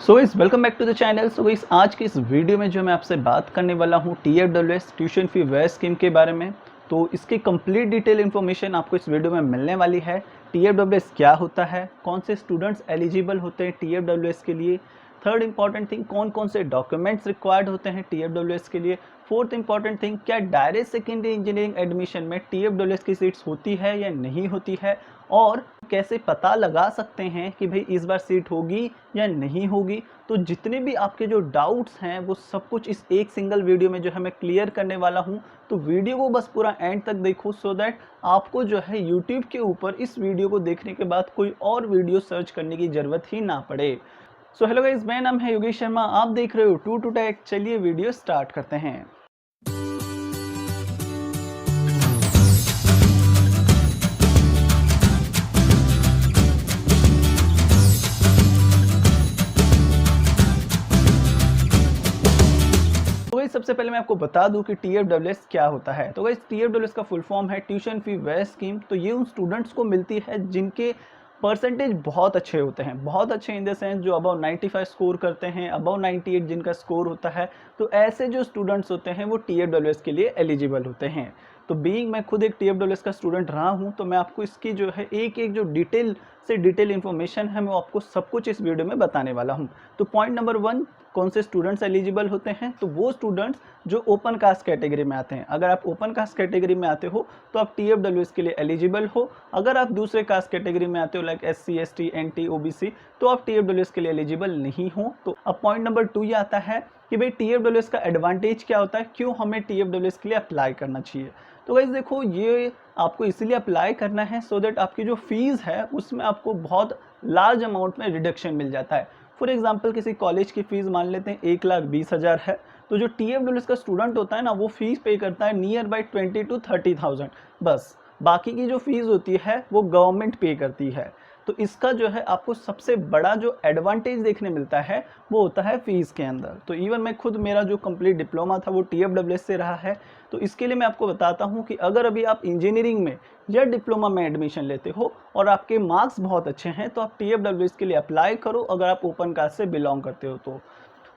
सो इस welcome back to the channel. So इस आज की इस वीडियो में जो मैं आपसे बात करने वाला हूँ TFWS tuition fee waiver scheme के बारे में। तो इसकी कंप्लीट डिटेल इन्फॉर्मेशन आपको इस वीडियो में मिलने वाली है। TFWS क्या होता है, कौन से स्टूडेंट्स एलिजिबल होते हैं TFWS के लिए, थर्ड इंपॉर्टेंट थिंग कौन कौन से डॉक्यूमेंट्स रिक्वायर्ड होते हैं TFWS के लिए, फोर्थ इंपॉर्टेंट थिंग क्या डायरेक्ट सेकेंडरी इंजीनियरिंग एडमिशन में TFWS की सीट्स होती है या नहीं होती है, और कैसे पता लगा सकते हैं कि भाई इस बार सीट होगी या नहीं होगी। तो जितने भी आपके जो डाउट्स हैं वो सब कुछ इस एक सिंगल वीडियो में जो है मैं क्लियर करने वाला हूँ। तो वीडियो को बस पूरा एंड तक देखो सो दैट आपको जो है यूट्यूब के ऊपर इस वीडियो को देखने के बाद कोई और वीडियो सर्च करने की ज़रूरत ही ना पड़े। सो हेलो गाइस, मेरा नाम है योगेश शर्मा, आप देख रहे हो टू टू टेक। चलिए वीडियो स्टार्ट करते हैं। तो गाइस सबसे पहले मैं आपको बता दूं कि TFWS क्या होता है। तो गाइस TFWS का फुल फॉर्म है ट्यूशन फी वेयर स्कीम। तो ये उन स्टूडेंट्स को मिलती है जिनके परसेंटेज बहुत अच्छे होते हैं, बहुत अच्छे इन द सेंस जो अबव 95 स्कोर करते हैं, अबव 98 जिनका स्कोर होता है। तो ऐसे जो स्टूडेंट्स होते हैं वो TFWS के लिए एलिजिबल होते हैं। तो बीइंग मैं खुद एक TFWS का स्टूडेंट रहा हूँ, तो मैं आपको इसकी जो है एक एक जो डिटेल से डिटेल इन्फॉर्मेशन है मैं आपको सब कुछ इस वीडियो में बताने वाला हूँ। तो पॉइंट नंबर 1, कौन से स्टूडेंट्स एलिजिबल होते हैं। तो वो स्टूडेंट्स जो ओपन कास्ट कैटेगरी में आते हैं। अगर आप ओपन कास्ट कैटेगरी में आते हो तो आप TFWS के लिए एलिजिबल हो। अगर आप दूसरे कास्ट कैटेगरी में आते हो like SC ST NT OBC तो आप TFWS के लिए एलिजिबल नहीं हो। तो अब पॉइंट नंबर 2 ये आता है कि भाई TFWS का एडवांटेज क्या होता है, क्यों हमें TFWS के लिए अप्लाई करना चाहिए। तो गाइस देखो, ये आपको इसीलिए अप्लाई करना है सो दैट आपकी जो फीस है उसमें आपको बहुत लार्ज अमाउंट में रिडक्शन मिल जाता है। फॉर एग्जाम्पल किसी कॉलेज की फ़ीस मान लेते हैं 1,20,000 है, तो जो TFWS का स्टूडेंट होता है ना वो फीस पे करता है नियर बाई 20 to 30,000 बस। बाकी की जो फीस होती है वो गवर्नमेंट पे करती है। तो इसका जो है आपको सबसे बड़ा जो एडवांटेज देखने मिलता है वो होता है फ़ीस के अंदर। तो इवन मैं खुद, मेरा जो कंप्लीट डिप्लोमा था वो TFWS से रहा है। तो इसके लिए मैं आपको बताता हूँ कि अगर अभी आप इंजीनियरिंग में या डिप्लोमा में एडमिशन लेते हो और आपके मार्क्स बहुत अच्छे हैं तो आप TFWS के लिए अप्लाई करो, अगर आप ओपन कास्ट से बिलोंग करते हो तो।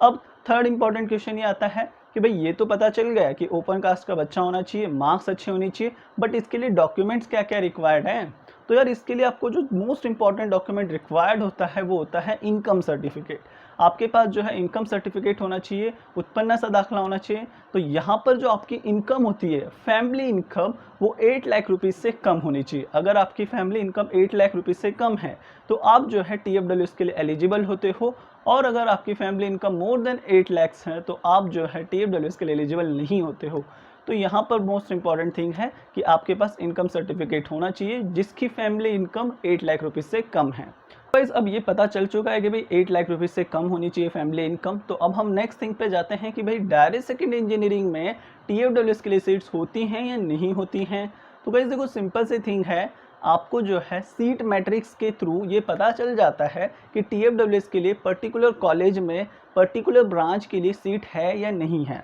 अब थर्ड इंपॉर्टेंट क्वेश्चन ये आता है कि भाई ये तो पता चल गया कि ओपन कास्ट का बच्चा होना चाहिए, मार्क्स अच्छे होने चाहिए, बट इसके लिए डॉक्यूमेंट्स क्या क्या रिक्वायर्ड हैं। तो यार इसके लिए आपको जो मोस्ट इंपॉर्टेंट डॉक्यूमेंट रिक्वायर्ड होता है वो होता है इनकम सर्टिफिकेट। आपके पास जो है इनकम सर्टिफिकेट होना चाहिए, उत्पन्न सा दाखला होना चाहिए। तो यहाँ पर जो आपकी इनकम होती है, फैमिली इनकम, वो 8 लाख रुपीज़ से कम होनी चाहिए। अगर आपकी फैमिली इनकम 8 लाख रुपीज़ से कम है तो आप जो है TFWS के लिए एलिजिबल होते हो। और अगर आपकी family income more than 8 lakhs है तो आप जो है TFWS के लिए एलिजिबल नहीं होते हो। तो यहाँ पर मोस्ट इंपॉर्टेंट थिंग है कि आपके पास इनकम सर्टिफिकेट होना चाहिए जिसकी फैमिली इनकम 8 लाख रुपीज़ से कम है। गाइस अब ये पता चल चुका है कि भाई 8 लाख रुपीज़ से कम होनी चाहिए फैमिली इनकम। तो अब हम नेक्स्ट थिंग पे जाते हैं कि भाई डायरेक्ट सेकेंडरी इंजीनियरिंग में TFWS के लिए सीट्स होती हैं या नहीं होती हैं। तो गाइस देखो, सिंपल सी थिंग है, आपको जो है सीट मैट्रिक्स के थ्रू ये पता चल जाता है कि TFWS के लिए पर्टिकुलर कॉलेज में पर्टिकुलर ब्रांच के लिए सीट है या नहीं है।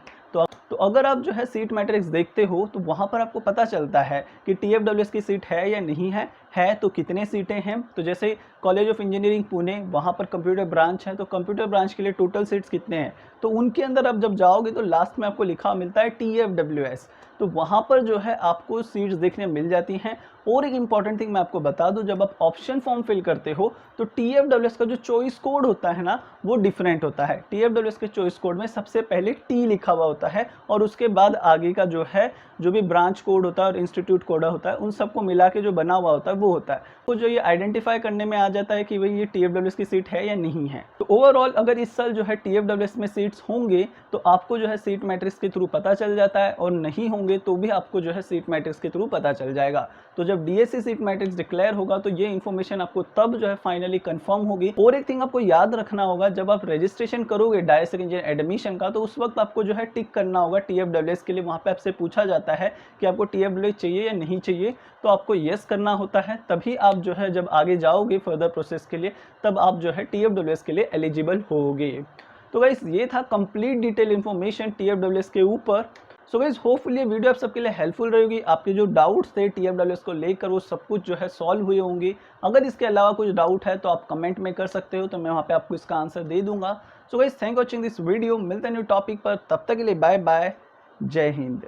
तो अगर आप जो है सीट मैट्रिक्स देखते हो तो वहाँ पर आपको पता चलता है कि TFWS की सीट है या नहीं है तो कितने सीटें हैं। तो जैसे कॉलेज ऑफ इंजीनियरिंग पुणे, वहाँ पर कंप्यूटर ब्रांच है, तो कंप्यूटर ब्रांच के लिए टोटल सीट्स कितने हैं। तो उनके अंदर आप जब जाओगे तो लास्ट में आपको लिखा मिलता है TFWS। तो वहाँ पर जो है आपको सीट्स देखने मिल जाती हैं। और एक इंपॉर्टेंट थिंग मैं आपको बता दूं, जब आप ऑप्शन फॉर्म फिल करते हो तो TFWS का जो चॉइस कोड होता है ना वो डिफरेंट होता है। TFWS के चॉइस कोड में सबसे पहले T लिखा हुआ होता है और उसके बाद आगे का जो है जो भी ब्रांच कोड होता है और इंस्टीट्यूट कोड होता है उन सबको मिला के जो बना हुआ होता है वो होता है। तो जो ये आइडेंटिफाई करने में आ जाता है कि भाई ये TFWS की सीट है या नहीं है। तो ओवरऑल अगर इस साल जो है TFWS में सीट्स होंगे तो आपको जो है सीट मैट्रिक्स के थ्रू पता चल जाता है, और नहीं होंगे तो भी आपको जो है सीट मैट्रिक्स के थ्रू पता चल जाएगा। तो जब DSC सीट मैट्रिक्स डिक्लेयर होगा तो ये इन्फॉर्मेशन आपको तब जो है फाइनली कंफर्म होगी। और एक थिंग आपको याद रखना होगा, जब आप रजिस्ट्रेशन करोगे डायरेक्ट सेकेंडरी एडमिशन का तो उस वक्त आपको जो है टिक करना होगा TFWS के लिए। वहाँ पे आपसे पूछा जाता है कि आपको TFWS चाहिए या नहीं चाहिए, तो आपको येस करना होता है। तभी आप जो है जब आगे जाओगे फर्दर प्रोसेस के लिए तब आप जो है TFWS के लिए एलिजिबल होगे। तो गाइस ये था कंप्लीट डिटेल इन्फॉर्मेशन TFWS के ऊपर। सो गाइस होपफुली ये वीडियो आप सबके लिए हेल्पफुल रहेगी। आपके जो डाउट्स थे TFWS को लेकर वो सब कुछ जो है सॉल्व हुए होंगे। अगर इसके अलावा कुछ डाउट है तो आप कमेंट में कर सकते हो, तो मैं वहाँ पे आपको इसका आंसर दे दूंगा। So guys thank you watching this video. मिलते हैं न्यू टॉपिक पर, तब तक के लिए बाय बाय, जय हिंद।